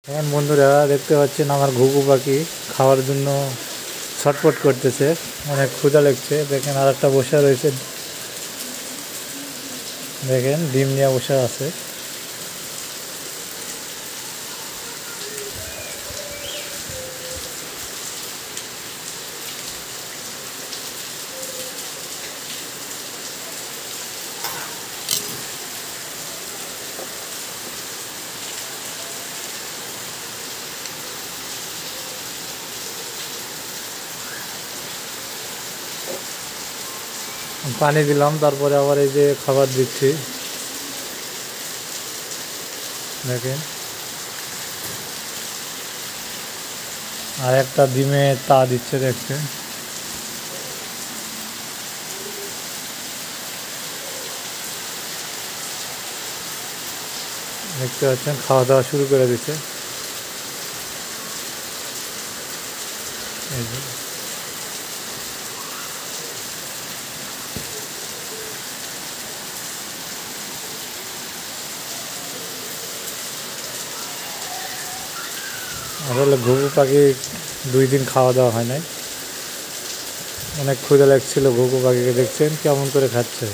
এখন বন্ধুরা দেখতে পাচ্ছেন আমার ঘুঘু পাখি খাওয়ার জন্য ছটফট করতেছে, অনেক ক্ষুধা লাগছে। দেখেন আর একটা বসে রয়েছে, দেখেন ডিম নিয়ে বসে আছে। পানি দিলাম, তারপরে আবার এই যে খাবার দিচ্ছি, দেখেন। আর একটা ডিমে তা দিচ্ছে, দেখতে দেখতে পাচ্ছেন খাওয়া দাওয়া শুরু করে দিচ্ছে। এই যে আসলে ঘুঘু পাখি 2 দিন খাওয়া দাওয়া হয় নাই, অনেক ক্ষুধা লাগছিল ঘুঘু পাখিকে। দেখছেন কেমন করে খাচ্ছে।